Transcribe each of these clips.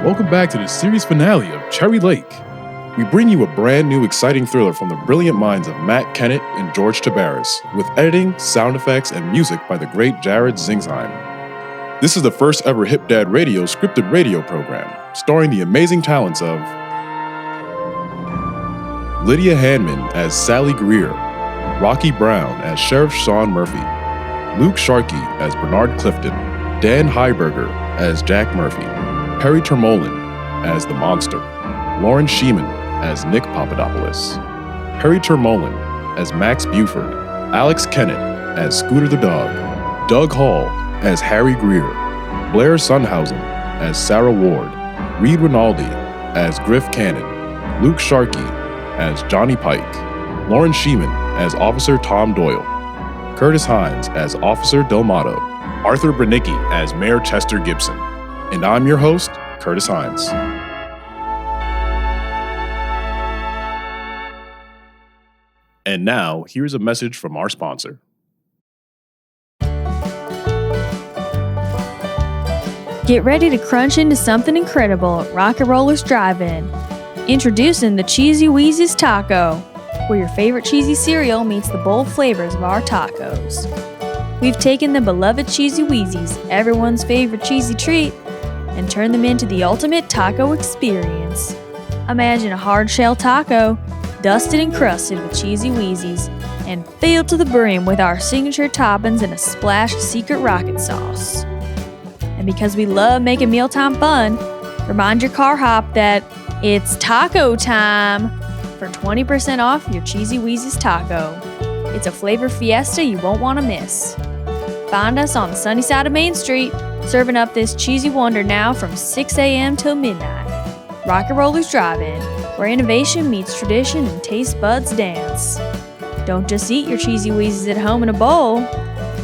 Welcome back to the series finale of Cherry Lake. We bring you a brand new exciting thriller from the brilliant minds of Matt Kennett and George Tabaris, with editing, sound effects, and music by the great Jared Zingsheim. This is the first ever Hip Dad Radio scripted radio program, starring the amazing talents of Lydia Hanman as Sally Greer, Rocky Brown as Sheriff Sean Murphy, Luke Sharkey as Bernard Clifton, Dan Heiberger as Jack Murphy, Perry Termolin as the Monster, Lauren Sheeman as Nick Papadopoulos, Perry Termolin as Max Buford, Alex Kennett as Scooter the Dog, Doug Hall as Harry Greer, Blair Sunhausen as Sarah Ward, Reed Rinaldi as Griff Cannon, Luke Sharkey as Johnny Pike, Lauren Sheeman as Officer Tom Doyle, Curtis Hines as Officer Delmato, Arthur Branicki as Mayor Chester Gibson, and I'm your host, Curtis Hines. And now, here's a message from our sponsor. Get ready to crunch into something incredible at Rock and Rollers Drive-In. Introducing the Cheesy Wheezy's Taco, where your favorite cheesy cereal meets the bold flavors of our tacos. We've taken the beloved Cheesy Wheezies, everyone's favorite cheesy treat, and turned them into the ultimate taco experience. Imagine a hard-shell taco, dusted and crusted with Cheesy Wheezies, and filled to the brim with our signature toppings and a splash of secret rocket sauce. And because we love making mealtime fun, remind your car hop that it's taco time for 20% off your Cheesy Wheezy's taco. It's a flavor fiesta you won't want to miss. Find us on the sunny side of Main Street, serving up this cheesy wonder now from 6 a.m. till midnight. Rock and Rollers Drive-In, where innovation meets tradition and taste buds dance. Don't just eat your Cheesy Wheezies at home in a bowl.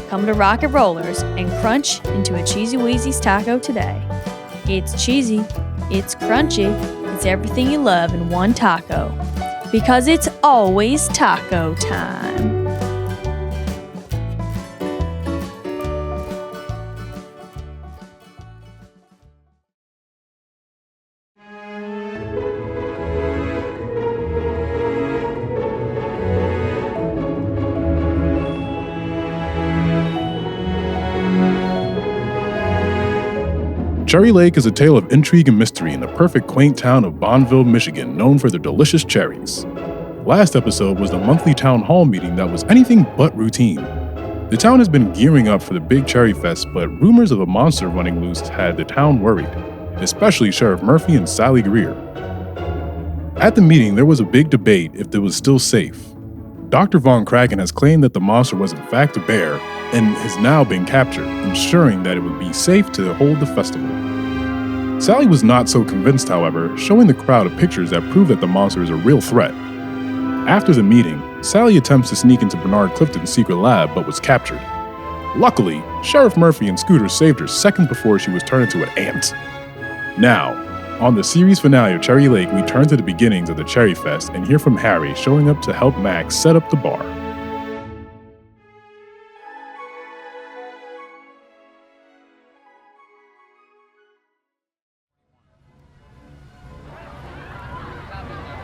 Come to Rock and Rollers and crunch into a Cheesy Wheezy's taco today. It's cheesy, it's crunchy, it's everything you love in one taco. Because it's always taco time. Cherry Lake is a tale of intrigue and mystery in the perfect quaint town of Bondville, Michigan, known for their delicious cherries. Last episode was the monthly town hall meeting that was anything but routine. The town has been gearing up for the big Cherry Fest, but rumors of a monster running loose had the town worried, especially Sheriff Murphy and Sally Greer. At the meeting, there was a big debate if it was still safe. Dr. Von Kraken has claimed that the monster was in fact a bear and has now been captured, ensuring that it would be safe to hold the festival. Sally was not so convinced, however, showing the crowd pictures that prove that the monster is a real threat. After the meeting, Sally attempts to sneak into Bernard Clifton's secret lab but was captured. Luckily, Sheriff Murphy and Scooter saved her seconds before she was turned into an ant. Now, on the series finale of Cherry Lake, we turn to the beginnings of the Cherry Fest and hear from Harry showing up to help Max set up the bar.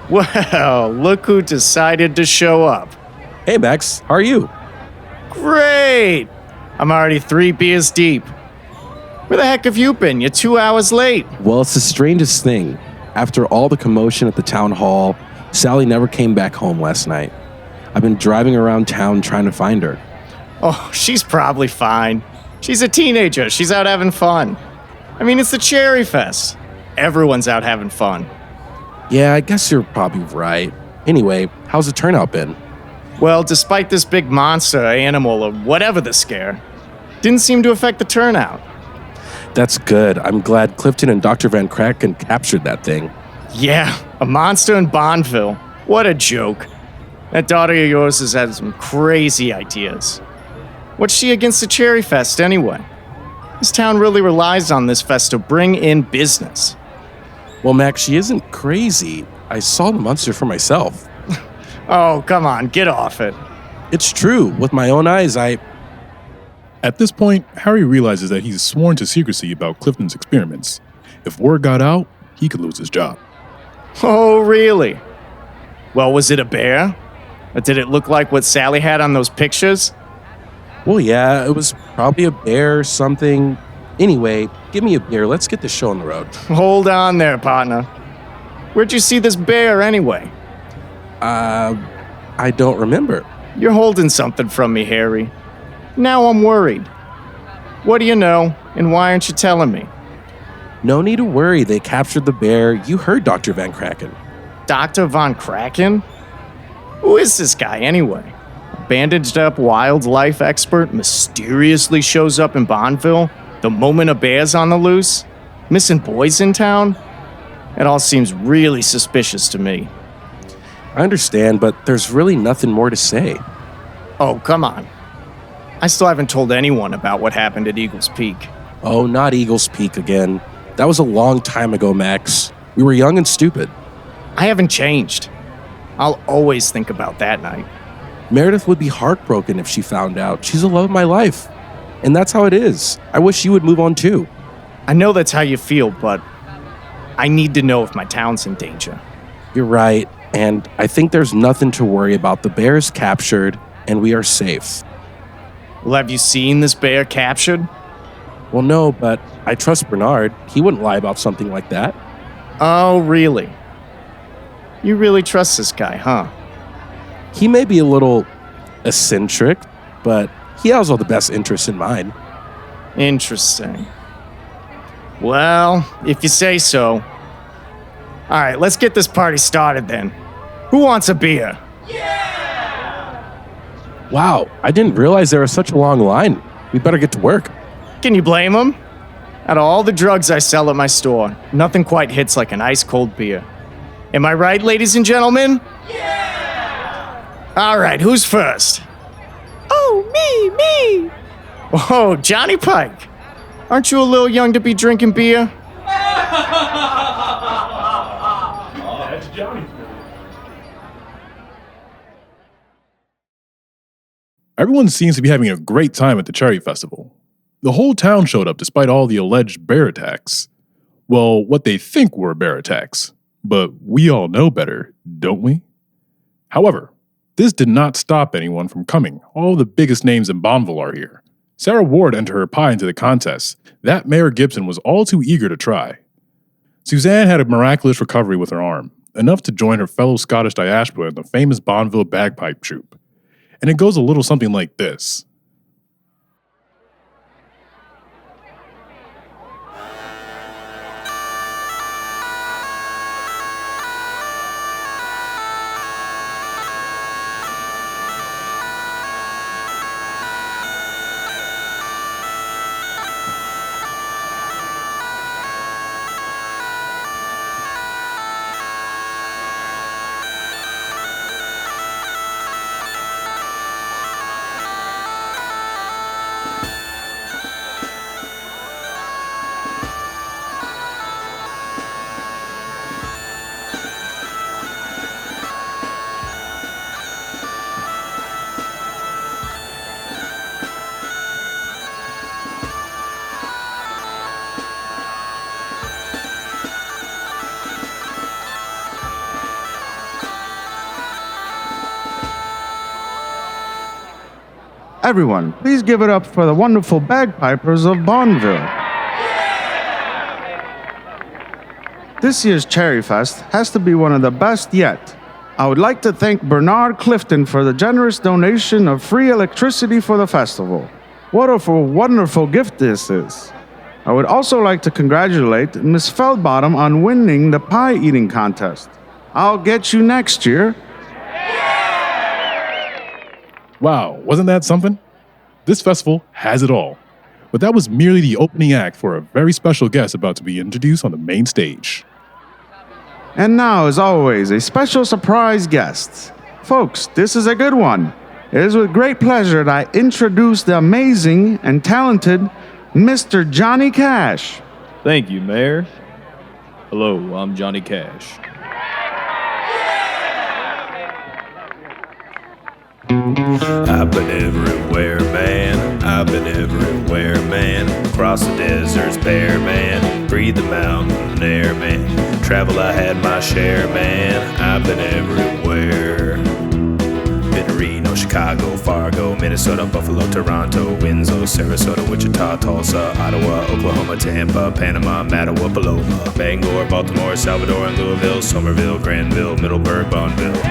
Well, look who decided to show up. Hey Max, how are you? Great! I'm already 3 beers deep. Where the heck have you been? You're 2 hours late. Well, it's the strangest thing. After all the commotion at the town hall, Sally never came back home last night. I've been driving around town trying to find her. Oh, she's probably fine. She's a teenager. She's out having fun. I mean, it's the Cherry Fest. Everyone's out having fun. Yeah, I guess you're probably right. Anyway, how's the turnout been? Well, despite this big monster, animal, or whatever the scare, didn't seem to affect the turnout. That's good. I'm glad Clifton and Dr. Van Kraken captured that thing. Yeah, a monster in Bondville. What a joke. That daughter of yours has had some crazy ideas. What's she against the Cherry Fest anyway? This town really relies on this fest to bring in business. Well, Max, she isn't crazy. I saw the monster for myself. Oh, come on, get off it. It's true. With my own eyes, At this point, Harry realizes that he's sworn to secrecy about Clifton's experiments. If word got out, he could lose his job. Oh, really? Well, was it a bear? Or did it look like what Sally had on those pictures? Well, yeah, it was probably a bear or something. Anyway, give me a beer. Let's get this show on the road. Hold on there, partner. Where'd you see this bear anyway? I don't remember. You're holding something from me, Harry. Now I'm worried. What do you know, and why aren't you telling me? No need to worry. They captured the bear. You heard Dr. Van Kraken. Dr. Von Kraken? Who is this guy anyway? A bandaged up wildlife expert mysteriously shows up in Bondville the moment a bear's on the loose? Missing boys in town? It all seems really suspicious to me. I understand, but there's really nothing more to say. Oh, come on. I still haven't told anyone about what happened at Eagles Peak. Oh, not Eagles Peak again. That was a long time ago, Max. We were young and stupid. I haven't changed. I'll always think about that night. Meredith would be heartbroken if she found out. She's the love of my life. And that's how it is. I wish you would move on too. I know that's how you feel, but I need to know if my town's in danger. You're right, and I think there's nothing to worry about. The bear is captured, and we are safe. Well, have you seen this bear captured? Well, no, but I trust Bernard. He wouldn't lie about something like that. Oh, really? You really trust this guy, huh? He may be a little eccentric, but he has all the best interests in mind. Interesting. Well, if you say so. All right, let's get this party started then. Who wants a beer? Wow, I didn't realize there was such a long line. We better get to work. Can you blame him? Out of all the drugs I sell at my store, nothing quite hits like an ice-cold beer. Am I right, ladies and gentlemen? Yeah! All right, who's first? Oh, me! Oh, Johnny Pike. Aren't you a little young to be drinking beer? That's Johnny. Everyone seems to be having a great time at the Cherry Festival. The whole town showed up despite all the alleged bear attacks. Well, what they think were bear attacks. But we all know better, don't we? However, this did not stop anyone from coming. All the biggest names in Bondville are here. Sarah Ward entered her pie into the contest. That Mayor Gibson was all too eager to try. Suzanne had a miraculous recovery with her arm, enough to join her fellow Scottish diaspora in the famous Bondville bagpipe troupe. And it goes a little something like this. Everyone, please give it up for the wonderful bagpipers of Bondville. This year's Cherry Fest has to be one of the best yet. I would like to thank Bernard Clifton for the generous donation of free electricity for the festival. What a wonderful gift this is. I would also like to congratulate Miss Feldbottom on winning the pie eating contest. I'll get you next year. Wow, wasn't that something? This festival has it all. But that was merely the opening act for a very special guest about to be introduced on the main stage. And now, as always, a special surprise guest. Folks, this is a good one. It is with great pleasure that I introduce the amazing and talented Mr. Johnny Cash. Thank you, Mayor. Hello, I'm Johnny Cash. I've been everywhere, man. I've been everywhere, man. Across the deserts bare, man. Breathe the mountain air, man. Travel, I had my share, man. I've been everywhere. Been to Reno, Chicago, Fargo, Minnesota, Buffalo, Toronto, Windsor, Sarasota, Wichita, Tulsa, Ottawa, Oklahoma, Tampa, Panama, Mattawa, Paloma, Bangor, Baltimore, Salvador, and Louisville, Somerville, Granville, Middleburg, Bondville.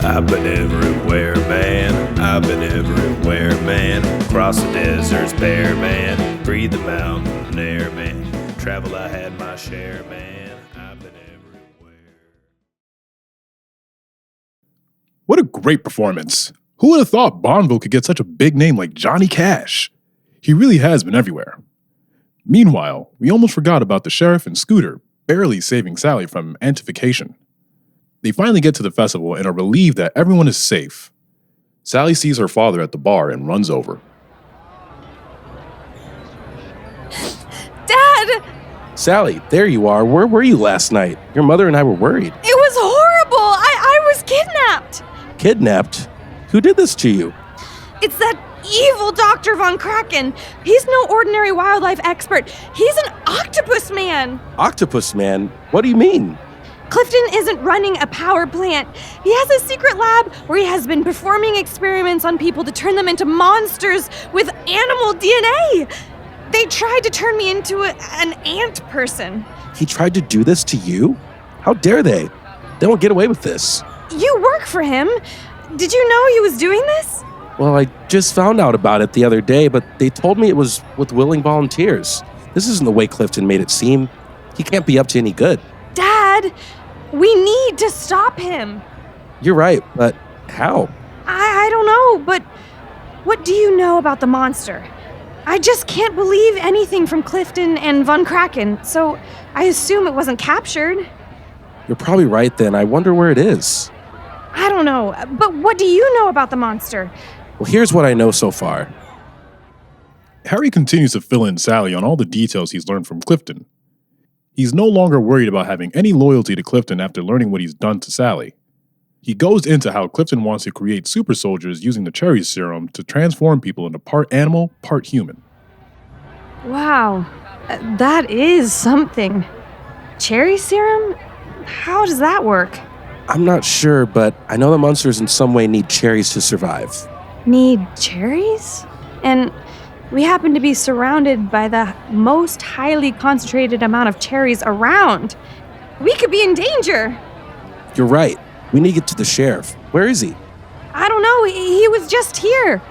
I've been everywhere, man. I've been everywhere, man. Across the deserts bare, man. Breathe the mountain air, man. Travel, I had my share, man. I've been everywhere. What a great performance. Who would have thought Bondville could get such a big name like Johnny Cash? He really has been everywhere. Meanwhile, we almost forgot about the sheriff and Scooter barely saving Sally from amplification. They finally get to the festival and are relieved that everyone is safe. Sally sees her father at the bar and runs over. Dad! Sally, there you are. Where were you last night? Your mother and I were worried. It was horrible! I was kidnapped! Kidnapped? Who did this to you? It's that evil Dr. Von Kraken. He's no ordinary wildlife expert. He's an octopus man. Octopus man? What do you mean? Clifton isn't running a power plant. He has a secret lab where he has been performing experiments on people to turn them into monsters with animal DNA. They tried to turn me into an ant person. He tried to do this to you? How dare they? They won't get away with this. You work for him. Did you know he was doing this? Well, I just found out about it the other day, but they told me it was with willing volunteers. This isn't the way Clifton made it seem. He can't be up to any good. Dad, we need to stop him. You're right, but how? I don't know, but what do you know about the monster? I just can't believe anything from Clifton and Von Kraken, so I assume it wasn't captured. You're probably right then. I wonder where it is. I don't know, but what do you know about the monster? Well, here's what I know so far. Harry continues to fill in Sally on all the details he's learned from Clifton. He's no longer worried about having any loyalty to Clifton after learning what he's done to Sally. He goes into how Clifton wants to create super soldiers using the cherry serum to transform people into part animal, part human. Wow, that is something. Cherry serum? How does that work? I'm not sure, but I know the monsters in some way need cherries to survive. Need cherries? And we happen to be surrounded by the most highly concentrated amount of cherries around. We could be in danger. You're right. We need to get to the sheriff. Where is he? I don't know. He was just here.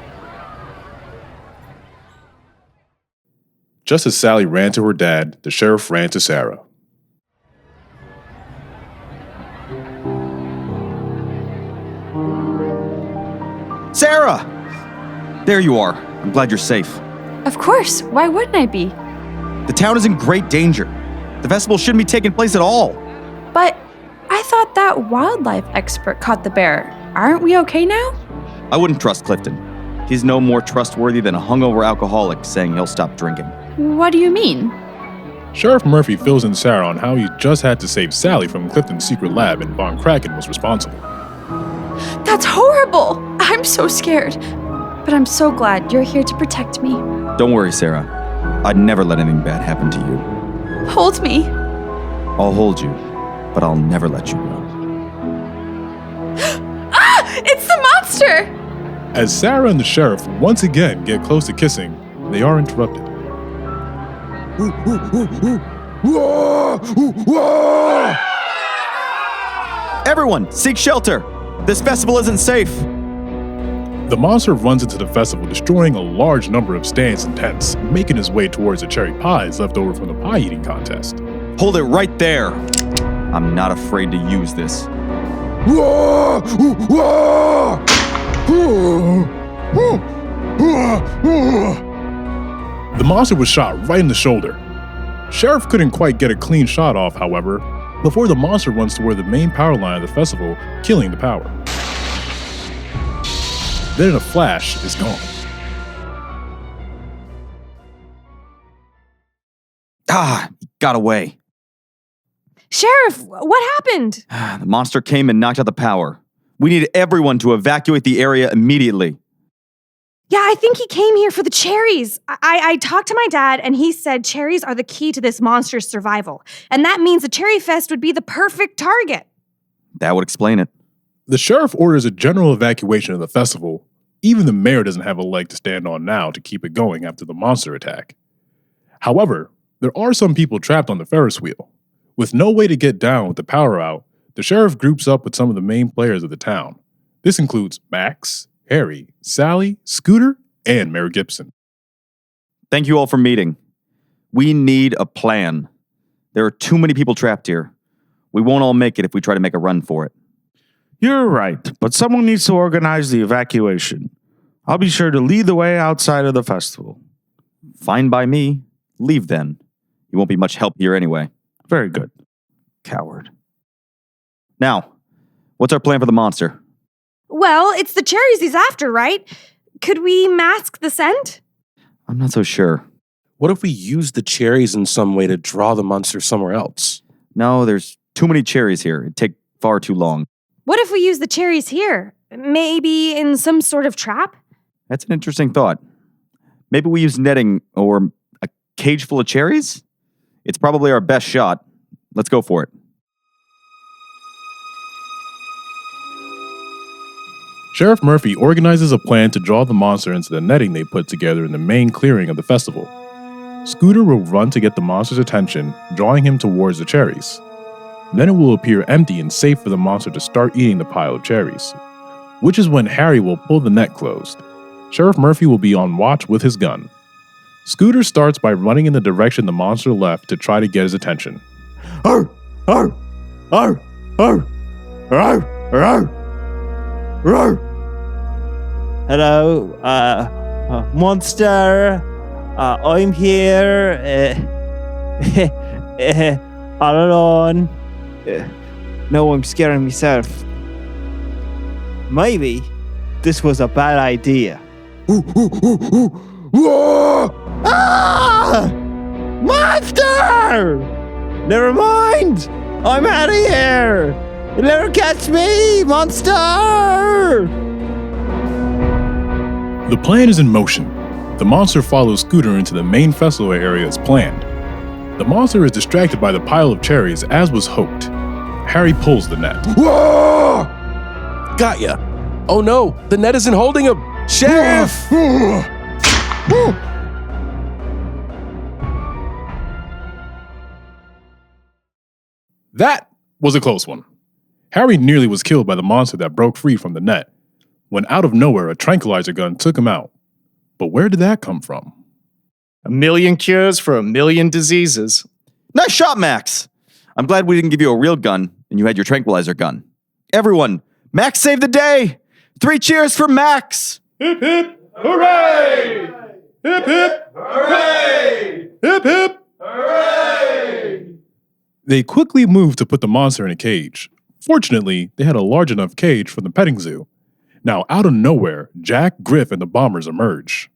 Just as Sally ran to her dad, the sheriff ran to Sarah. Sarah! There you are. I'm glad you're safe. Of course. Why wouldn't I be? The town is in great danger. The festival shouldn't be taking place at all. But I thought that wildlife expert caught the bear. Aren't we okay now? I wouldn't trust Clifton. He's no more trustworthy than a hungover alcoholic saying he'll stop drinking. What do you mean? Sheriff Murphy fills in Sarah on how he just had to save Sally from Clifton's secret lab and Von Kraken was responsible. That's horrible! I'm so scared. But I'm so glad you're here to protect me. Don't worry, Sarah. I'd never let anything bad happen to you. Hold me. I'll hold you, but I'll never let you go. Ah! It's the monster! As Sarah and the sheriff once again get close to kissing, they are interrupted. Everyone, seek shelter! This festival isn't safe! The monster runs into the festival, destroying a large number of stands and tents, making his way towards the cherry pies left over from the pie eating contest. Hold it right there! I'm not afraid to use this. The monster was shot right in the shoulder. Sheriff couldn't quite get a clean shot off, however, before the monster runs toward the main power line of the festival, killing the power. Then in a flash, it's gone. Ah, he got away. Sheriff, what happened? The monster came and knocked out the power. We need everyone to evacuate the area immediately. Yeah, I think he came here for the cherries. I talked to my dad, and he said cherries are the key to this monster's survival. And that means a cherry fest would be the perfect target. That would explain it. The sheriff orders a general evacuation of the festival. Even the mayor doesn't have a leg to stand on now to keep it going after the monster attack. However, there are some people trapped on the Ferris wheel. With no way to get down with the power out, the sheriff groups up with some of the main players of the town. This includes Max, Harry, Sally, Scooter, and Mayor Gibson. Thank you all for meeting. We need a plan. There are too many people trapped here. We won't all make it if we try to make a run for it. You're right, but someone needs to organize the evacuation. I'll be sure to lead the way outside of the festival. Fine by me. Leave then. You won't be much help here anyway. Very good. Coward. Now, what's our plan for the monster? Well, it's the cherries he's after, right? Could we mask the scent? I'm not so sure. What if we use the cherries in some way to draw the monster somewhere else? No, there's too many cherries here. It'd take far too long. What if we use the cherries here? Maybe in some sort of trap? That's an interesting thought. Maybe we use netting or a cage full of cherries? It's probably our best shot. Let's go for it. Sheriff Murphy organizes a plan to draw the monster into the netting they put together in the main clearing of the festival. Scooter will run to get the monster's attention, drawing him towards the cherries. Then it will appear empty and safe for the monster to start eating the pile of cherries, which is when Harry will pull the net closed. Sheriff Murphy will be on watch with his gun. Scooter starts by running in the direction the monster left to try to get his attention. Arr! Arr! Arr! Arr! Arr! Arr! Arr! Hello, monster. I'm here. All alone. No, I'm scaring myself. Maybe this was a bad idea. Ah! Monster! Never mind. I'm out of here. You'll never catch me, monster! The plan is in motion. The monster follows Scooter into the main festival area as planned. The monster is distracted by the pile of cherries as was hoped. Harry pulls the net. Whoa! Got ya. Oh no, the net isn't holding him. Sheriff! That was a close one. Harry nearly was killed by the monster that broke free from the net, when out of nowhere a tranquilizer gun took him out. But where did that come from? 1,000,000 cures for 1,000,000 diseases. Nice shot, Max. I'm glad we didn't give you a real gun and you had your tranquilizer gun. Everyone, Max saved the day. 3 cheers for Max. Hip hip hooray! Hip hip hooray! Hip hip hooray! They quickly moved to put the monster in a cage. Fortunately, they had a large enough cage for the petting zoo. Now, out of nowhere, Jack, Griff, and the bombers emerge.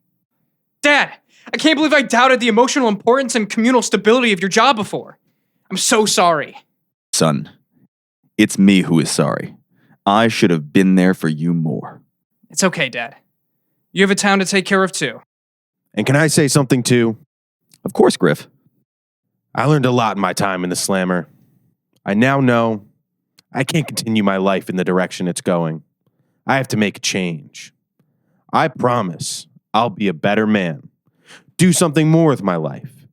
Dad, I can't believe I doubted the emotional importance and communal stability of your job before. I'm so sorry. Son, it's me who is sorry. I should have been there for you more. It's okay, Dad. You have a town to take care of too. And can I say something too? Of course, Griff. I learned a lot in my time in the Slammer. I now know I can't continue my life in the direction it's going. I have to make a change. I promise I'll be a better man. Do something more with my life.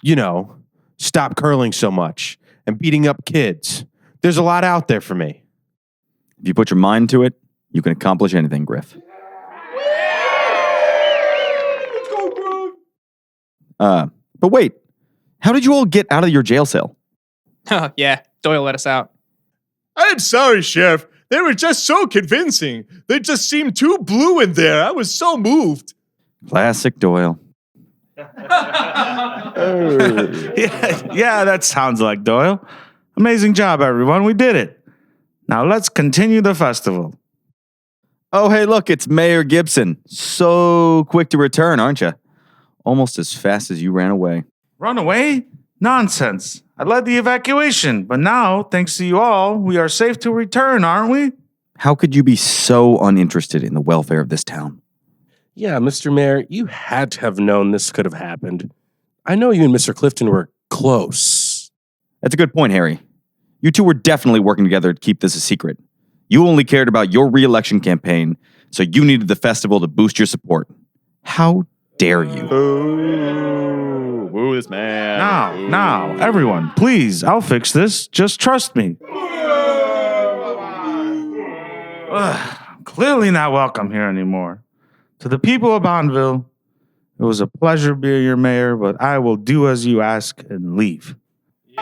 You know, stop curling so much and beating up kids. There's a lot out there for me. If you put your mind to it, you can accomplish anything, Griff. Let's go, Griff! But wait, how did you all get out of your jail cell? Oh, yeah, Doyle let us out. I'm sorry, Sheriff. They were just so convincing. They just seemed too blue in there. I was so moved. Classic Doyle. Yeah, that sounds like Doyle. Amazing job, everyone. We did it. Now let's continue the festival. Oh, hey, look, it's Mayor Gibson. So quick to return, aren't you? Almost as fast as you ran away. Run away? Nonsense. I led the evacuation, but now, thanks to you all, we are safe to return, aren't we? How could you be so uninterested in the welfare of this town? Yeah, Mr. Mayor, you had to have known this could have happened. I know you and Mr. Clifton were close. That's a good point, Harry. You two were definitely working together to keep this a secret. You only cared about your re-election campaign, so you needed the festival to boost your support. How dare you? Boo. Boo this man. Now, everyone, please, I'll fix this. Just trust me. Clearly not welcome here anymore. To the people of Bondville, it was a pleasure being your mayor, but I will do as you ask and leave. You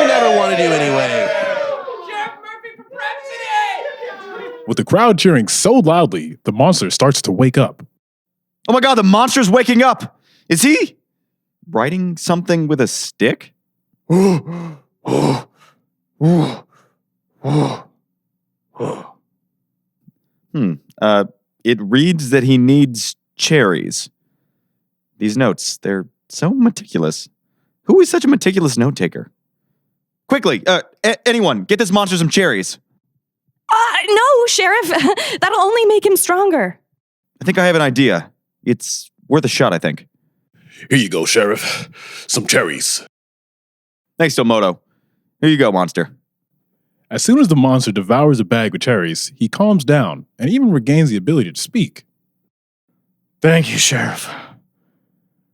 never wanted to anyway. With the crowd cheering so loudly, the monster starts to wake up. Oh my god, the monster's waking up! Is he writing something with a stick? It reads that he needs cherries. These notes, they're so meticulous. Who is such a meticulous note taker? Quickly, anyone, get this monster some cherries. No, Sheriff. That'll only make him stronger. I think I have an idea. It's worth a shot, I think. Here you go, Sheriff. Some cherries. Thanks, Tomoto. Here you go, monster. As soon as the monster devours a bag with cherries, he calms down and even regains the ability to speak. Thank you, Sheriff.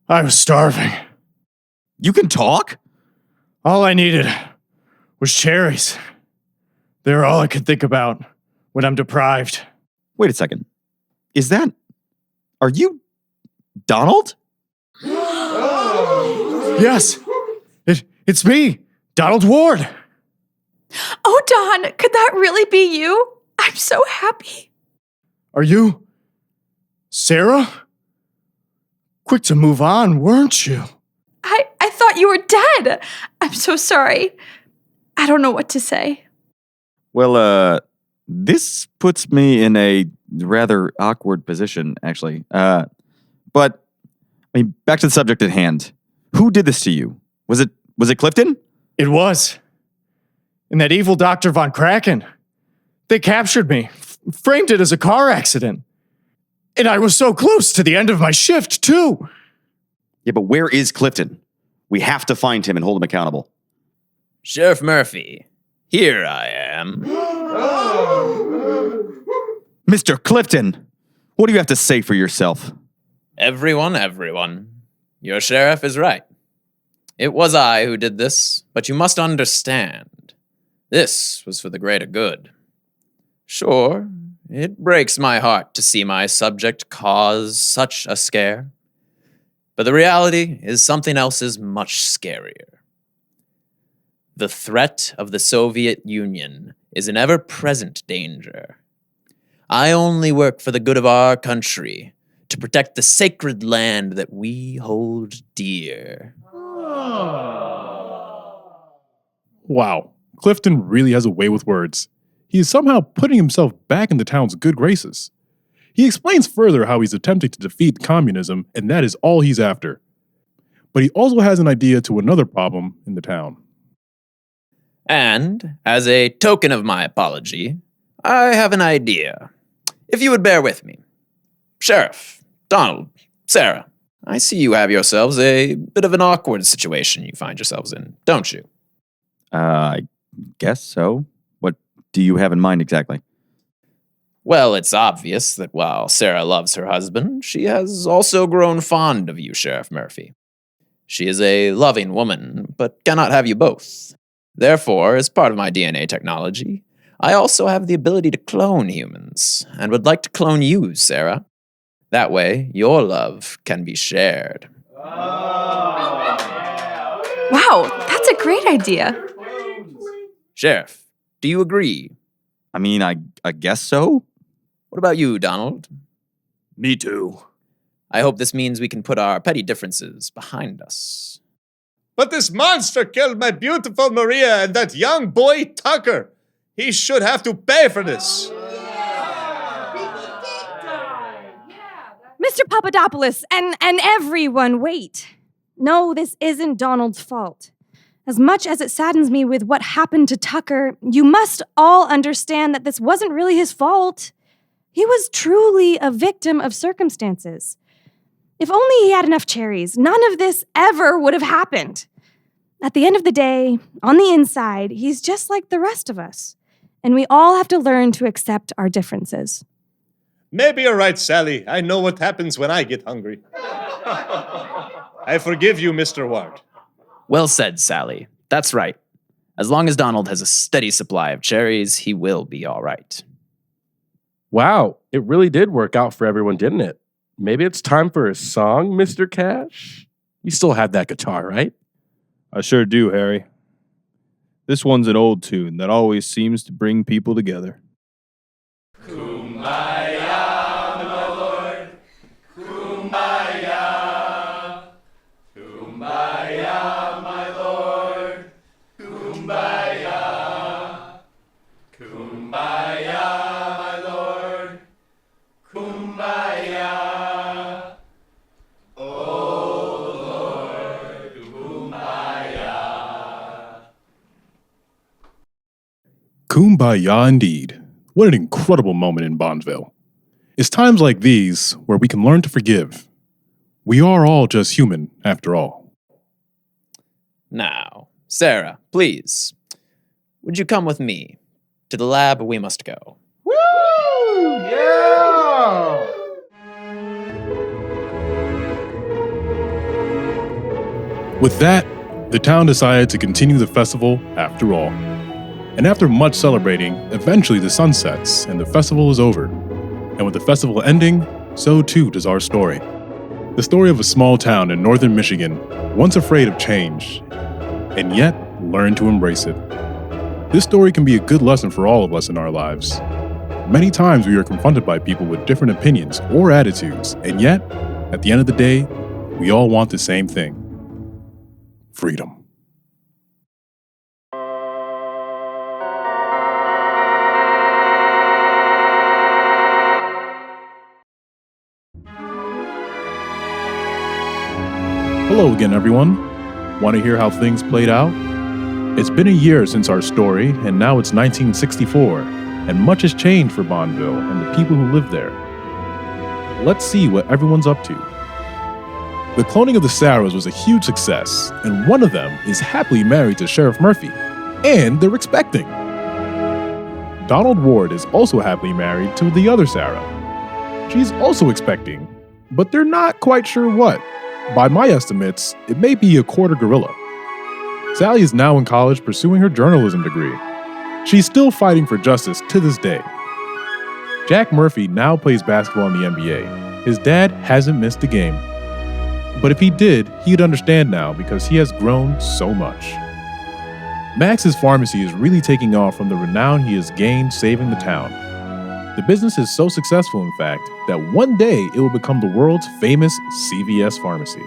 I was starving. You can talk? All I needed was cherries. They're all I could think about when I'm deprived. Wait a second. Are you Donald? Yes, it's me, Donald Ward. Oh, Don, could that really be you? I'm so happy. Are you Sarah? Quick to move on, weren't you? I thought you were dead. I'm so sorry. I don't know what to say. Well, this puts me in a rather awkward position, actually. But, I mean, back to the subject at hand. Who did this to you? Was it Clifton? It was. And that evil Dr. Von Kraken. They captured me, framed it as a car accident. And I was so close to the end of my shift, too. Yeah, but where is Clifton? We have to find him and hold him accountable. Sheriff Murphy, here I am. Mr. Clifton, what do you have to say for yourself? Everyone. Your sheriff is right. It was I who did this, but you must understand. This was for the greater good. Sure, it breaks my heart to see my subject cause such a scare. But the reality is something else is much scarier. The threat of the Soviet Union is an ever-present danger. I only work for the good of our country, to protect the sacred land that we hold dear. Wow, Clifton really has a way with words. He is somehow putting himself back in the town's good graces. He explains further how he's attempting to defeat communism, and that is all he's after. But he also has an idea to another problem in the town. And, as a token of my apology, I have an idea. If you would bear with me. Sheriff, Donald, Sarah, I see you have yourselves a bit of an awkward situation you find yourselves in, don't you? I guess so. What do you have in mind exactly? Well, it's obvious that while Sarah loves her husband, she has also grown fond of you, Sheriff Murphy. She is a loving woman, but cannot have you both. Therefore, as part of my DNA technology, I also have the ability to clone humans, and would like to clone you, Sarah. That way, your love can be shared. Wow, that's a great idea. Sheriff, do you agree? I mean, I guess so. What about you, Donald? Me too. I hope this means we can put our petty differences behind us. But this monster killed my beautiful Maria and that young boy Tucker. He should have to pay for this. Mr. Papadopoulos and everyone, wait. No, this isn't Donald's fault. As much as it saddens me with what happened to Tucker, you must all understand that this wasn't really his fault. He was truly a victim of circumstances. If only he had enough cherries, none of this ever would have happened. At the end of the day, on the inside, he's just like the rest of us. And we all have to learn to accept our differences. Maybe you're right, Sally. I know what happens when I get hungry. I forgive you, Mr. Ward. Well said, Sally. That's right. As long as Donald has a steady supply of cherries, he will be all right. Wow, it really did work out for everyone, didn't it? Maybe it's time for a song, Mr. Cash? You still have that guitar, right? I sure do, Harry. This one's an old tune that always seems to bring people together. Kumbaya, my Lord. Kumbaya. Kumbaya, my Lord. Kumbaya. Kumbaya, my Lord. Kumbaya. Oh, Lord. Kumbaya. Kumbaya indeed. What an incredible moment in Bondville. It's times like these where we can learn to forgive. We are all just human, after all. Now, Sarah, please, would you come with me? To the lab we must go. Woo! Yeah! With that, the town decided to continue the festival after all. And after much celebrating, eventually the sun sets and the festival is over. And with the festival ending, so too does our story. The story of a small town in northern Michigan, once afraid of change, and yet learned to embrace it. This story can be a good lesson for all of us in our lives. Many times we are confronted by people with different opinions or attitudes, and yet, at the end of the day, we all want the same thing: freedom. Hello again, everyone. Want to hear how things played out? It's been a year since our story, and now it's 1964, and much has changed for Bondville and the people who live there. Let's see what everyone's up to. The cloning of the Sarahs was a huge success, and one of them is happily married to Sheriff Murphy, and they're expecting. Donald Ward is also happily married to the other Sarah. She's also expecting, but they're not quite sure what. By my estimates, it may be a quarter gorilla. Sally is now in college pursuing her journalism degree. She's still fighting for justice to this day. Jack Murphy now plays basketball in the NBA. His dad hasn't missed a game. But if he did, he'd understand now because he has grown so much. Max's pharmacy is really taking off from the renown he has gained saving the town. The business is so successful, in fact, that one day it will become the world's famous CVS pharmacy.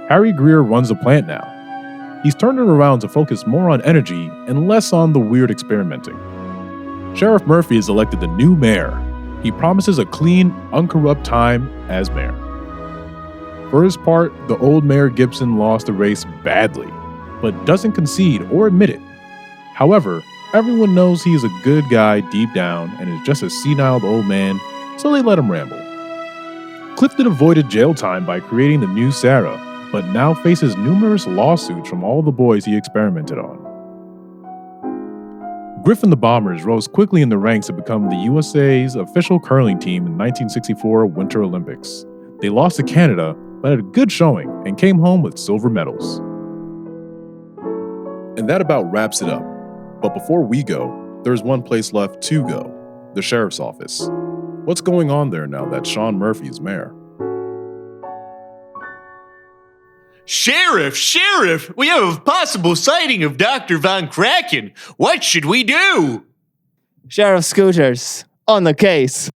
Harry Greer runs the plant now. He's turned it around to focus more on energy and less on the weird experimenting. Sheriff Murphy is elected the new mayor. He promises a clean, uncorrupt time as mayor. For his part, the old Mayor Gibson lost the race badly, but doesn't concede or admit it. However, everyone knows he is a good guy deep down and is just a senile old man, so they let him ramble. Clifton avoided jail time by creating the new Sarah, but now faces numerous lawsuits from all the boys he experimented on. Griffin the Bombers rose quickly in the ranks to become the USA's official curling team in the 1964 Winter Olympics. They lost to Canada, but had a good showing and came home with silver medals. And that about wraps it up. But before we go, there's one place left to go: the sheriff's office. What's going on there now that Sean Murphy is mayor? Sheriff, we have a possible sighting of Dr. Von Kraken. What should we do? Sheriff Scooters, on the case.